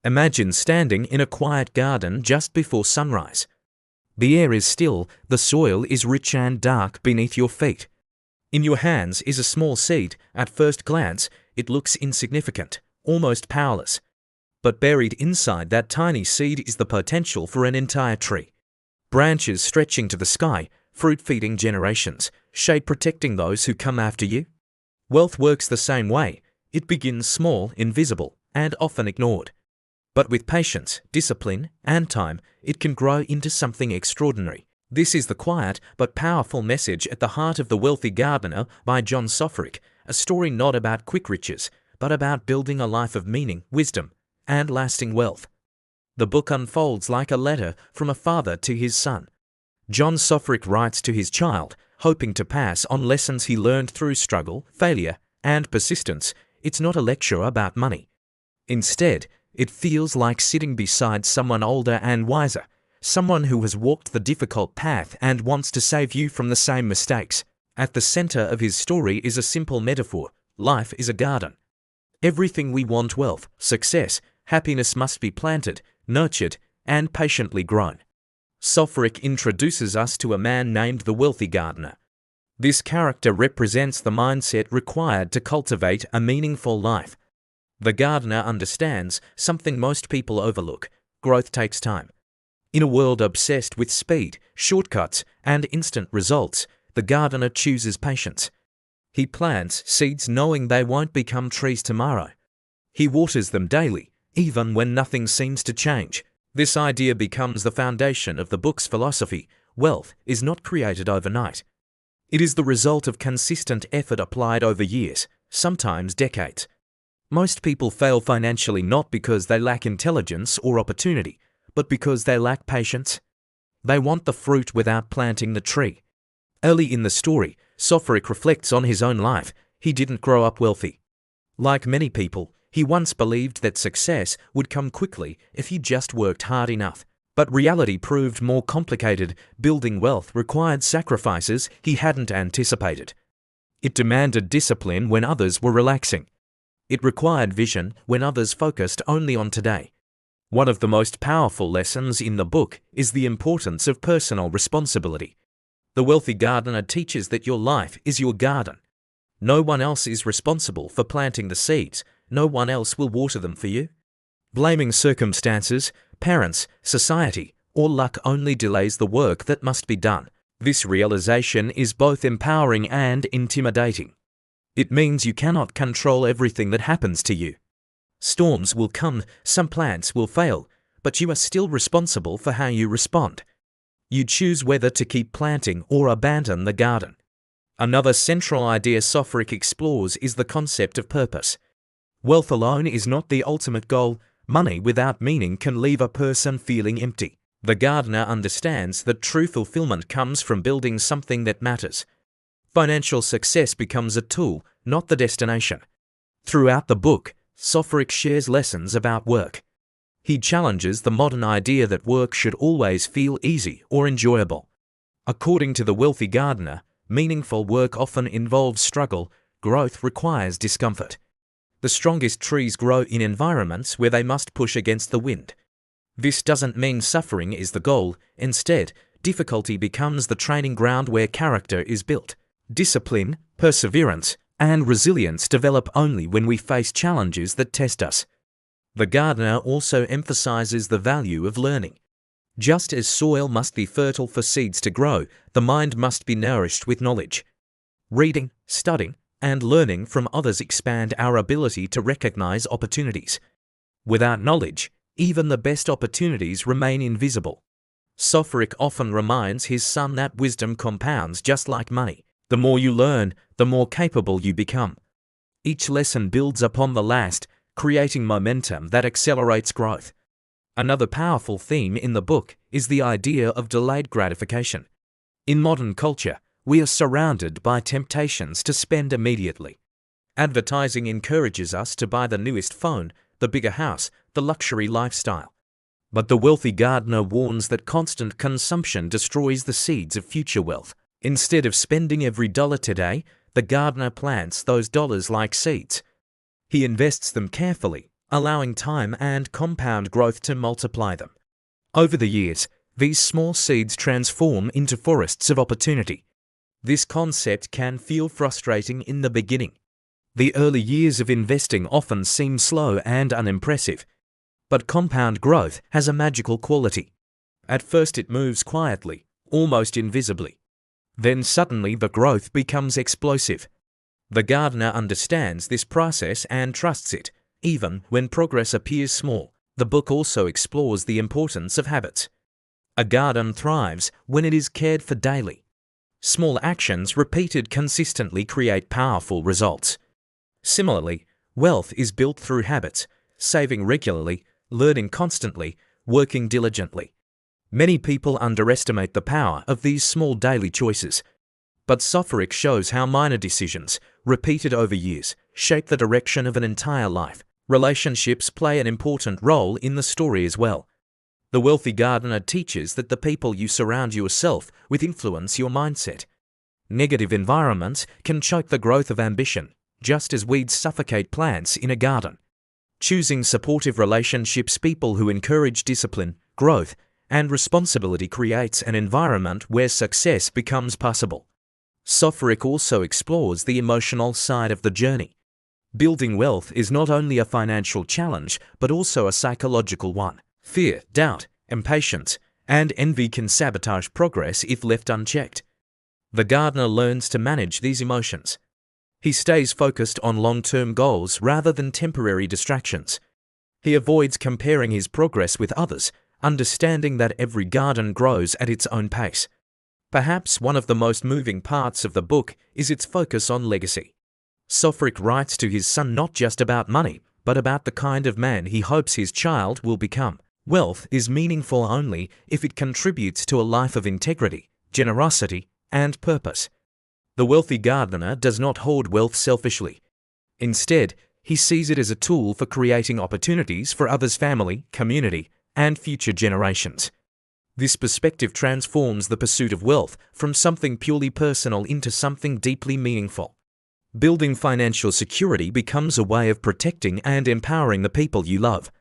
Imagine standing in a quiet garden just before sunrise. The air is still, the soil is rich and dark beneath your feet. In your hands is a small seed. At first glance, it looks insignificant, almost powerless. But buried inside that tiny seed is the potential for an entire tree. Branches stretching to the sky, fruit feeding generations, shade protecting those who come after you. Wealth works the same way. It begins small, invisible, and often ignored. But with patience, discipline, and time, it can grow into something extraordinary. This is the quiet but powerful message at the heart of The Wealthy Gardener by John Soforic, a story not about quick riches, but about building a life of meaning, wisdom, and lasting wealth. The book unfolds like a letter from a father to his son. John Soforic writes to his child, hoping to pass on lessons he learned through struggle, failure, and persistence. It's not a lecture about money. Instead, it feels like sitting beside someone older and wiser, someone who has walked the difficult path and wants to save you from the same mistakes. At the center of his story is a simple metaphor. Life is a garden. Everything we want, wealth, success, happiness, must be planted, nurtured, and patiently grown. Soforic introduces us to a man named the Wealthy Gardener. This character represents the mindset required to cultivate a meaningful life. The gardener understands something most people overlook: growth takes time. In a world obsessed with speed, shortcuts, and instant results, the gardener chooses patience. He plants seeds knowing they won't become trees tomorrow. He waters them daily, even when nothing seems to change. This idea becomes the foundation of the book's philosophy. Wealth is not created overnight. It is the result of consistent effort applied over years, sometimes decades. Most people fail financially not because they lack intelligence or opportunity, but because they lack patience. They want the fruit without planting the tree. Early in the story, Soforic reflects on his own life. He didn't grow up wealthy. Like many people, he once believed that success would come quickly if he just worked hard enough. But reality proved more complicated. Building wealth required sacrifices he hadn't anticipated. It demanded discipline when others were relaxing. It required vision when others focused only on today. One of the most powerful lessons in the book is the importance of personal responsibility. The Wealthy Gardener teaches that your life is your garden. No one else is responsible for planting the seeds. No one else will water them for you. Blaming circumstances, parents, society, or luck only delays the work that must be done. This realization is both empowering and intimidating. It means you cannot control everything that happens to you. Storms will come, some plants will fail, but you are still responsible for how you respond. You choose whether to keep planting or abandon the garden. Another central idea Soforic explores is the concept of purpose. Wealth alone is not the ultimate goal. Money without meaning can leave a person feeling empty. The gardener understands that true fulfillment comes from building something that matters. Financial success becomes a tool, not the destination. Throughout the book, Soforic shares lessons about work. He challenges the modern idea that work should always feel easy or enjoyable. According to the Wealthy Gardener, meaningful work often involves struggle. Growth requires discomfort. The strongest trees grow in environments where they must push against the wind. This doesn't mean suffering is the goal. Instead, difficulty becomes the training ground where character is built. Discipline, perseverance, and resilience develop only when we face challenges that test us. The gardener also emphasizes the value of learning. Just as soil must be fertile for seeds to grow, the mind must be nourished with knowledge. Reading, studying, and learning from others expand our ability to recognize opportunities. Without knowledge, even the best opportunities remain invisible. Soforic often reminds his son that wisdom compounds just like money. The more you learn, the more capable you become. Each lesson builds upon the last, creating momentum that accelerates growth. Another powerful theme in the book is the idea of delayed gratification. In modern culture, we are surrounded by temptations to spend immediately. Advertising encourages us to buy the newest phone, the bigger house, the luxury lifestyle. But the Wealthy Gardener warns that constant consumption destroys the seeds of future wealth. Instead of spending every dollar today, the gardener plants those dollars like seeds. He invests them carefully, allowing time and compound growth to multiply them. Over the years, these small seeds transform into forests of opportunity. This concept can feel frustrating in the beginning. The early years of investing often seem slow and unimpressive. But compound growth has a magical quality. At first it moves quietly, almost invisibly. Then suddenly the growth becomes explosive. The gardener understands this process and trusts it, even when progress appears small. The book also explores the importance of habits. A garden thrives when it is cared for daily. Small actions repeated consistently create powerful results. Similarly, wealth is built through habits, saving regularly, learning constantly, working diligently. Many people underestimate the power of these small daily choices. But Soforic shows how minor decisions, repeated over years, shape the direction of an entire life. Relationships play an important role in the story as well. The wealthy gardener teaches that the people you surround yourself with influence your mindset. Negative environments can choke the growth of ambition, just as weeds suffocate plants in a garden. Choosing supportive relationships, people who encourage discipline, growth, and responsibility creates an environment where success becomes possible. Soforic also explores the emotional side of the journey. Building wealth is not only a financial challenge, but also a psychological one. Fear, doubt, impatience, and envy can sabotage progress if left unchecked. The gardener learns to manage these emotions. He stays focused on long-term goals rather than temporary distractions. He avoids comparing his progress with others, understanding that every garden grows at its own pace. Perhaps one of the most moving parts of the book is its focus on legacy. Soforic writes to his son not just about money, but about the kind of man he hopes his child will become. Wealth is meaningful only if it contributes to a life of integrity, generosity, and purpose. The wealthy gardener does not hoard wealth selfishly. Instead, he sees it as a tool for creating opportunities for others' family, community, and future generations. This perspective transforms the pursuit of wealth from something purely personal into something deeply meaningful. Building financial security becomes a way of protecting and empowering the people you love.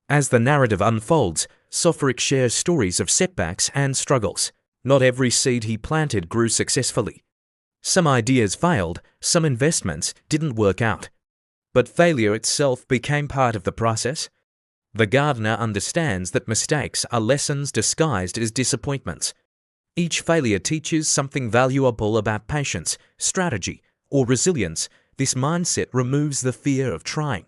As the narrative unfolds, Soforic shares stories of setbacks and struggles. Not every seed he planted grew successfully. Some ideas failed, some investments didn't work out. But failure itself became part of the process. The gardener understands that mistakes are lessons disguised as disappointments. Each failure teaches something valuable about patience, strategy, or resilience. This mindset removes the fear of trying.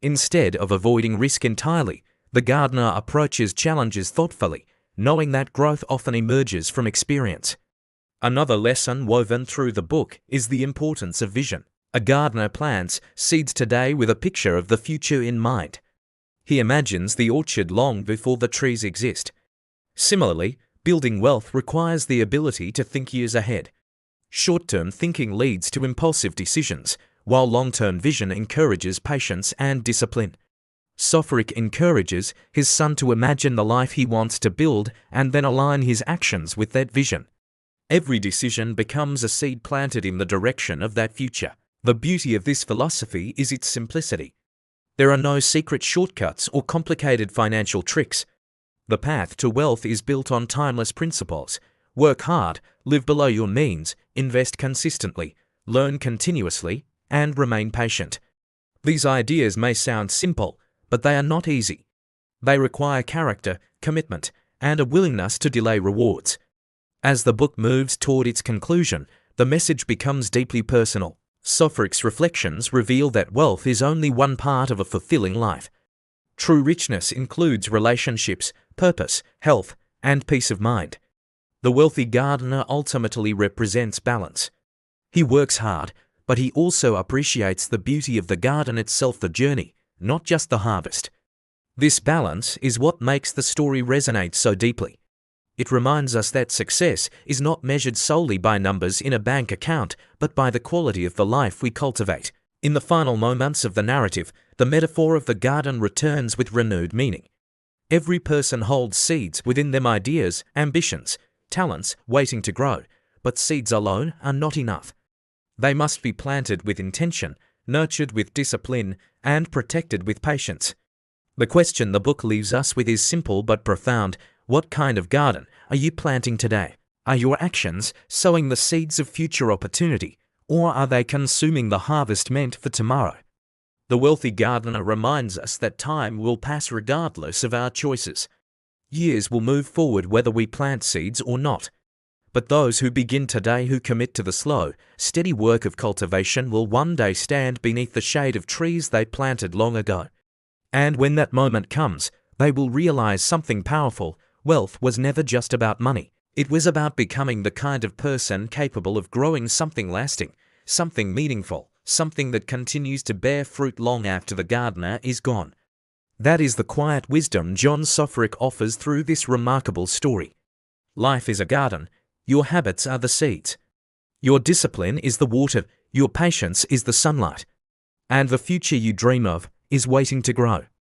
Instead of avoiding risk entirely, the gardener approaches challenges thoughtfully, knowing that growth often emerges from experience. Another lesson woven through the book is the importance of vision. A gardener plants seeds today with a picture of the future in mind. He imagines the orchard long before the trees exist. Similarly, building wealth requires the ability to think years ahead. Short-term thinking leads to impulsive decisions, while long-term vision encourages patience and discipline. Soforic encourages his son to imagine the life he wants to build and then align his actions with that vision. Every decision becomes a seed planted in the direction of that future. The beauty of this philosophy is its simplicity. There are no secret shortcuts or complicated financial tricks. The path to wealth is built on timeless principles. Work hard, live below your means, invest consistently, learn continuously, and remain patient. These ideas may sound simple, but they are not easy. They require character, commitment, and a willingness to delay rewards. As the book moves toward its conclusion, the message becomes deeply personal. Soforic's reflections reveal that wealth is only one part of a fulfilling life. True richness includes relationships, purpose, health, and peace of mind. The wealthy gardener ultimately represents balance. He works hard, but he also appreciates the beauty of the garden itself, the journey, not just the harvest. This balance is what makes the story resonate so deeply. It reminds us that success is not measured solely by numbers in a bank account, but by the quality of the life we cultivate. In the final moments of the narrative, the metaphor of the garden returns with renewed meaning. Every person holds seeds within them, ideas, ambitions, talents waiting to grow, but seeds alone are not enough. They must be planted with intention, nurtured with discipline, and protected with patience. The question the book leaves us with is simple but profound. What kind of garden are you planting today? Are your actions sowing the seeds of future opportunity, or are they consuming the harvest meant for tomorrow? The wealthy gardener reminds us that time will pass regardless of our choices. Years will move forward whether we plant seeds or not. But those who begin today, who commit to the slow, steady work of cultivation, will one day stand beneath the shade of trees they planted long ago. And when that moment comes, they will realize something powerful. Wealth was never just about money. It was about becoming the kind of person capable of growing something lasting, something meaningful, something that continues to bear fruit long after the gardener is gone. That is the quiet wisdom John Soforic offers through this remarkable story. Life is a garden. Your habits are the seeds. Your discipline is the water. Your patience is the sunlight. And the future you dream of is waiting to grow.